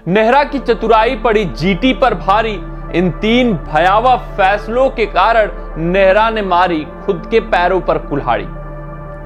नेहरा की चतुराई पड़ी जीटी पर भारी। इन 3 भयावह फैसलों के कारण नेहरा ने मारी खुद के पैरों पर कुल्हाड़ी।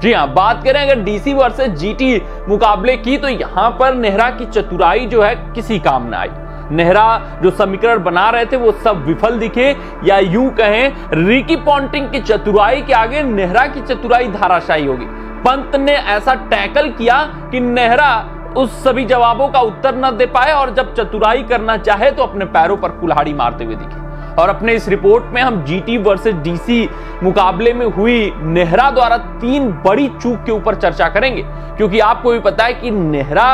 जी हां, बात करें अगर डीसी वर्सेस जीटी मुकाबले की, तो यहां पर नेहरा की चतुराई जो है किसी काम न आई। नेहरा जो समीकरण बना रहे थे वो सब विफल दिखे, या यूं कहें रिकी पॉन्टिंग की चतुराई के आगे नेहरा की चतुराई धाराशायी होगी। पंत ने ऐसा टैकल किया कि नेहरा उस सभी जवाबों का उत्तर न दे पाए, और जब चतुराई करना चाहे तो अपने पैरों पर कुल्हाड़ी मारते हुए दिखे। और अपने इस रिपोर्ट में हम जीटी वर्सेस डीसी मुकाबले में हुई नेहरा द्वारा 3 बड़ी चूक के ऊपर चर्चा करेंगे, क्योंकि आपको भी पता है कि नेहरा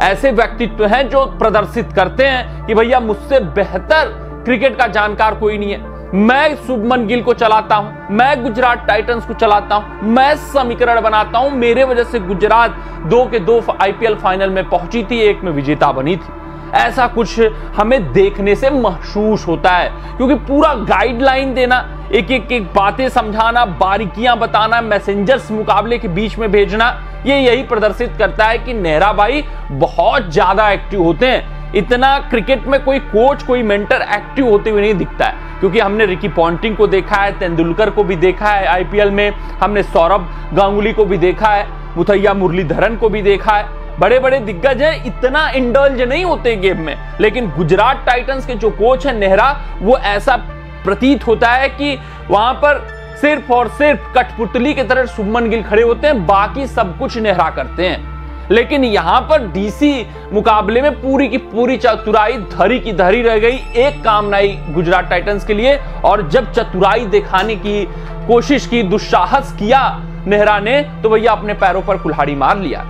ऐसे व्यक्तित्व हैं जो प्रदर्शित करते हैं कि भैया मुझसे बेहतर क्रिकेट का जानकार कोई नहीं है। मैं शुभमन गिल को चलाता हूं, मैं गुजरात टाइटंस को चलाता हूं, मैं समीकरण बनाता हूं, मेरे वजह से गुजरात 2 के 2 आईपीएल फाइनल में पहुंची थी, 1 में विजेता बनी थी। ऐसा कुछ हमें देखने से महसूस होता है, क्योंकि पूरा गाइडलाइन देना, एक बातें समझाना, बारीकियां बताना, मैसेंजर्स मुकाबले के बीच में भेजना, ये यही प्रदर्शित करता है कि नेहरा भाई बहुत ज्यादा एक्टिव होते हैं। इतना क्रिकेट में कोई कोच, कोई मेंटर एक्टिव होते हुए नहीं दिखता है, क्योंकि हमने रिकी पॉन्टिंग को देखा है, तेंदुलकर को भी देखा है आईपीएल में, हमने सौरभ गांगुली को भी देखा है, मुथैया मुरलीधरन को भी देखा है। बड़े बड़े दिग्गज हैं, इतना इंडल्ज नहीं होते गेम में, लेकिन गुजरात टाइटंस के जो कोच है नेहरा, वो ऐसा प्रतीत होता है कि वहां पर सिर्फ और सिर्फ कठपुतली की तरह शुभमन गिल खड़े होते हैं, बाकी सब कुछ नेहरा करते हैं। लेकिन यहां पर डीसी मुकाबले में पूरी की पूरी चतुराई धरी की धरी रह गई, एक काम नहीं गुजरात टाइटंस के लिए। और जब चतुराई दिखाने की कोशिश की, दुस्साहस किया नेहरा ने, तो भैया अपने पैरों पर कुल्हाड़ी मार लिया,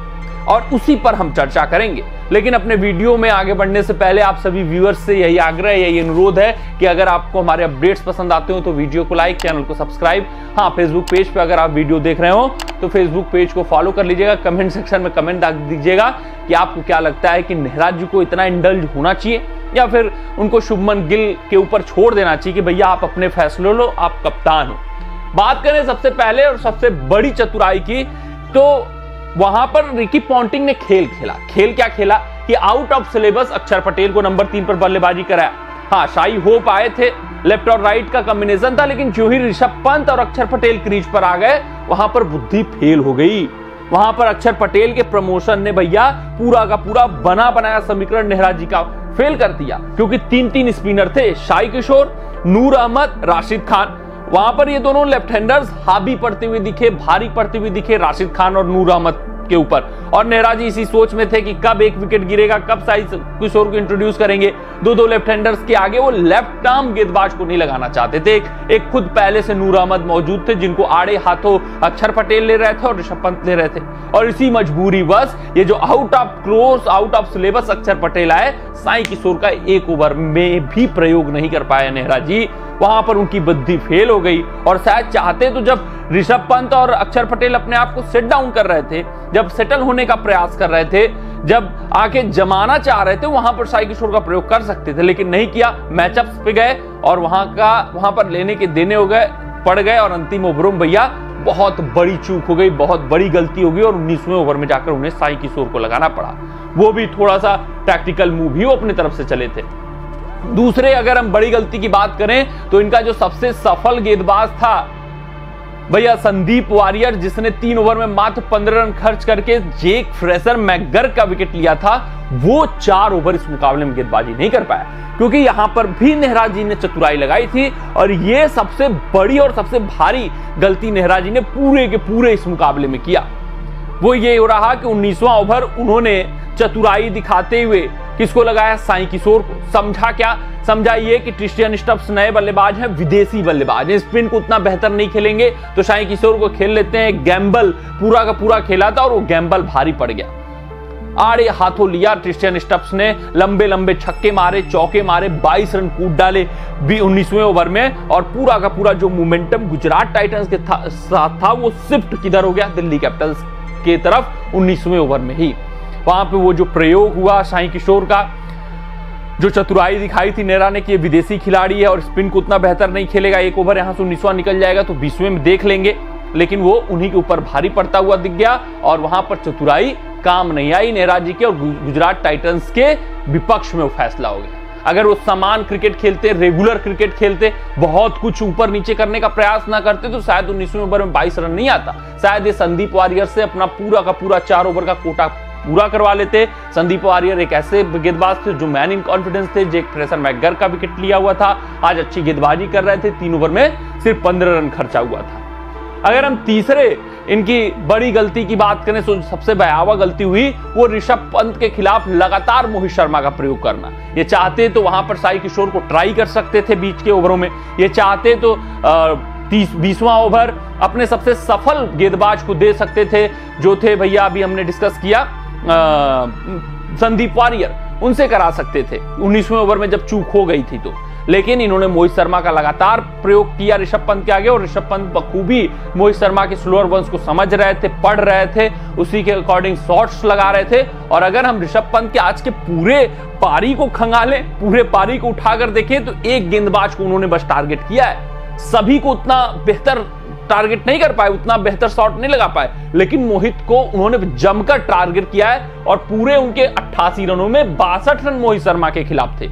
और उसी पर हम चर्चा करेंगे। लेकिन अपने वीडियो में आगे बढ़ने से पहले आप सभी व्यूअर्स से यही आग्रह, यही अनुरोध है कि अगर आपको हमारे अपडेट्स पसंद आते हो तो वीडियो को लाइक, चैनल को सब्सक्राइब। हाँ, फेसबुक पेज पे अगर आप वीडियो देख रहे हो तो फेसबुक पेज को फॉलो कर लीजिएगा। कमेंट सेक्शन में कमेंट डाल दीजिएगा कि आपको क्या लगता है कि नेहरा जी को इतना इंडल्ज होना चाहिए, या फिर उनको शुभमन गिल के ऊपर छोड़ देना चाहिए कि भैया आप अपने फैसलों लो, आप कप्तान हो। बात करें सबसे पहले और सबसे बड़ी चतुराई की, तो वहां पर रिकी पॉन्टिंग ने खेल खेला। खेल क्या खेला कि आउट ऑफ सिलेबस अक्षर पटेल को नंबर 3 पर बल्लेबाजी कराया। हाँ, शाही होप आए थे, लेफ्ट और राइट का कॉम्बिनेशन था, लेकिन जो ही ऋषभ पंत और अक्षर पटेल क्रीज पर आ गए, वहां पर बुद्धि फेल हो गई। वहां पर अक्षर पटेल के प्रमोशन ने भैया पूरा का पूरा बना बनाया समीकरण नेहरा जी का फेल कर दिया, क्योंकि 3 स्पिनर थे, शाही किशोर, नूर अहमद, राशिद खान। वहां पर ये दोनों लेफ्ट हैंडर्स हावी पड़ते हुए दिखे, भारी पड़ते हुए दिखे राशिद खान और नूर अहमद के ऊपर। और नेहरा जी इसी सोच में थे कि कब एक विकेट गिरेगा, कब शाही किशोर को इंट्रोड्यूस करेंगे। 2 लेफ्ट हैंडर्स के आगे वो लेफ्ट आर्म गेंदबाज को नहीं लगाना चाहते थे। एक खुद पहले से नूर अहमद मौजूद थे, जिनको आड़े हाथों अक्षर पटेल ले रहे थे और ऋषभ पंत ले रहे थे। और इसी मजबूरी बस ये जो out of crores, out of syllabus अक्षर पटेल आए, शाही किशोर का 1 ओवर में भी प्रयोग नहीं कर पाया नेहरा जी। वहां पर उनकी बुद्धि फेल हो गई, और शायद चाहते तो जब ऋषभ पंत और अक्षर पटेल अपने आप को सेट डाउन कर रहे थे, जब सेटल होने का प्रयास कर रहे थे, जब आके जमाना चाह रहे थे, वहां पर शाही किशोर का प्रयोग कर सकते थे, लेकिन नहीं किया। मैचअप्स पे गए और वहां पर लेने के देने हो गए, पड़ गए, और अंतिम ओवरों में भैया बहुत बड़ी चूक हो गई, बहुत बड़ी गलती हो गई, और 19वें ओवर में जाकर उन्हें शाही किशोर को लगाना पड़ा। वो भी थोड़ा सा टैक्टिकल मूव ही वो अपनी तरफ से चले थे। दूसरे अगर हम बड़ी गलती की बात करें तो इनका जो सबसे सफल गेंदबाज था भैया संदीप वारियर, जिसने 3 ओवर में मात्र 15 रन खर्च करके जेक फ्रेजर मैकगर्क का विकेट लिया था, वो 4 ओवर इस मुकाबले में गेंदबाजी नहीं कर पाया, क्योंकि यहां पर भी नेहरा जी ने चतुराई लगाई थी। और ये सबसे बड़ी और सबसे भारी गलती नेहरा जी ने पूरे के पूरे इस मुकाबले में किया। वो ये हो रहा कि 19वां ओवर उन्होंने चतुराई दिखाते हुए किसको लगाया, शाही किशोर को। समझा क्या? समझा ये कि ट्रिस्टियन स्टब्स नए बल्लेबाज हैं, विदेशी बल्लेबाज हैं, स्पिन को उतना बेहतर नहीं खेलेंगे, तो शाही किशोर को खेल लेते हैं। गैम्बल पूरा का पूरा खेला था, और वो गैम्बल भारी पड़ गया। आड़े हाथों लिया ट्रिस्टियन स्टब्स ने, लंबे लंबे छक्के मारे, चौके मारे, 22 रन कूद डाले 19वें ओवर में, और पूरा का पूरा जो मोमेंटम गुजरात टाइटंस के साथ था वो शिफ्ट किधर हो गया, दिल्ली कैपिटल्स के तरफ 19वें ओवर में ही। वहां पे वो जो प्रयोग हुआ शाही किशोर का, जो चतुराई दिखाई थी नेहरा ने कि ये विदेशी खिलाड़ी है और स्पिन को उतना बेहतर नहीं खेलेगा, 1 ओवर यहां से 19वां निकल जाएगा तो 20वें में देख लेंगे, लेकिन वो उन्हीं के ऊपर भारी पड़ता हुआ दिख गया, और वहां पर चतुराई काम नहीं आई नेहरा जी के और गुजरात टाइटंस के विपक्ष में वो फैसला हो गया। अगर वो समान क्रिकेट खेलते, रेगुलर क्रिकेट खेलते, बहुत कुछ ऊपर नीचे करने का प्रयास ना करते, तो शायद 19वें ओवर में 22 रन नहीं आता। शायद ये संदीप वारियर से अपना पूरा का पूरा 4 ओवर का कोटा पूरा करवा लेते। संदीप वारियर एक ऐसे गेंदबाज थे जो मैन इन कॉन्फिडेंस थे। जेक फ्रेशर मैकगर का विकेट लिया हुआ था, आज अच्छी गेंदबाजी कर रहे थे। 3 ओवर में सिर्फ 15 रन खर्चा हुआ था। अगर हम तीसरे इनकी बड़ी गलती की बात करें तो सबसे भयावह गलती हुई वो ऋषभ पंत के खिलाफ लगातार मोहित शर्मा का प्रयोग करना। ये चाहते तो वहां पर साई किशोर को ट्राई कर सकते थे बीच के ओवरों में। ये चाहते तो 20वां ओवर अपने सबसे सफल गेंदबाज को दे सकते थे, जो थे भैया अभी हमने डिस्कस किया संदीप वारियर, उनसे करा सकते थे 19वें ओवर में जब चूक हो गई थी तो। लेकिन इन्होंने मोहित शर्मा का लगातार प्रयोग किया ऋषभ पंत के आगे, और ऋषभ पंत बखूबी मोहित शर्मा के स्लोअर वंस को समझ रहे थे, पढ़ रहे थे, उसी के अकॉर्डिंग शॉट्स लगा रहे थे। और अगर हम ऋषभ पंत के आज के पूरे पारी को खंगालें, पूरे पारी को उठाकर देखें, तो एक गेंदबाज को उन्होंने बस टारगेट किया है। सभी को उतना बेहतर टारगेट नहीं कर पाए, उतना बेहतर शॉट नहीं लगा पाए, लेकिन मोहित को उन्होंने जमकर टारगेट किया है। और पूरे उनके 88 रनों में 62 रन मोहित शर्मा के खिलाफ थे।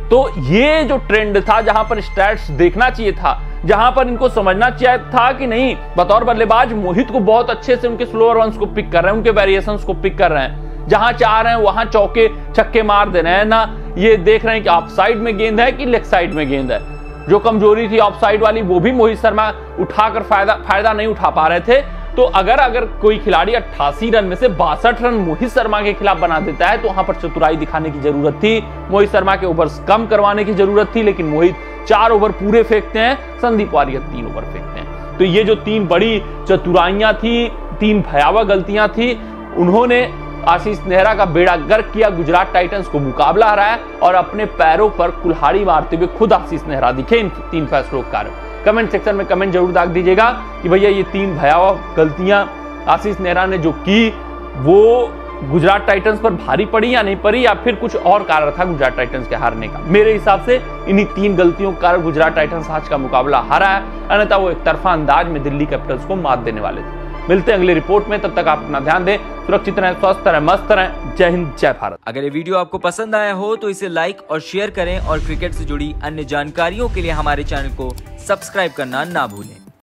तो ये जो ट्रेंड था, जहां पर स्टैट्स देखना चाहिए था, जहां पर इनको समझना चाहिए था कि नहीं, बतौर बल्लेबाज मोहित को बहुत अच्छे से उनके स्लोअर रन्स को पिक कर रहे हैं, उनके वेरिएशंस को पिक कर रहे हैं। जहां चाह रहे हैं वहां चौके छक्के मार दे रहे हैं ना। ये देख रहे हैं कि ऑफ साइड में गेंद है कि लेग साइड में गेंद है। जो कमजोरी थी ऑफ साइड वाली, वो भी मोहित शर्मा उठाकर फायदा नहीं उठा पा रहे थे। तो अगर कोई खिलाड़ी 88 रन में से 62 रन मोहित शर्मा के खिलाफ बना देता है, तो वहां पर चतुराई दिखाने की जरूरत थी, मोहित शर्मा के ओवर्स कम करवाने की जरूरत थी। लेकिन मोहित 4 ओवर पूरे फेंकते हैं, संदीप वारियर 3 ओवर फेंकते हैं। तो ये जो 3 बड़ी चतुराइयां थी, 3 भयावह गलतियां थी, उन्होंने आशीष नेहरा का बेड़ा गर्क किया। गुजरात टाइटंस को मुकाबला हराया और अपने पैरों पर कुल्हाड़ी मारते हुए खुद आशीष नेहरा दिखे इन 3 फैसलों के कारण। कमेंट सेक्शन में कमेंट जरूर दाग दीजिएगा कि भैया ये 3 भयावह गलतियां आशीष नेहरा ने जो की, वो गुजरात टाइटंस पर भारी पड़ी या नहीं पड़ी, या फिर कुछ और कारण था गुजरात टाइटंस के हारने का। मेरे हिसाब से इन्हीं 3 गलतियों के कारण गुजरात टाइटंस आज का मुकाबला हारा है, अन्यथा वो एक तरफा अंदाज में दिल्ली कैपिटल्स को मात देने वाले थे। मिलते हैं अगली रिपोर्ट में, तब तक आप अपना ध्यान दें, सुरक्षित रहें, स्वस्थ रहें, मस्त रहें। जय हिंद, जय भारत। अगर ये वीडियो आपको पसंद आया हो तो इसे लाइक और शेयर करें, और क्रिकेट से जुड़ी अन्य जानकारियों के लिए हमारे चैनल को सब्सक्राइब करना ना भूलें।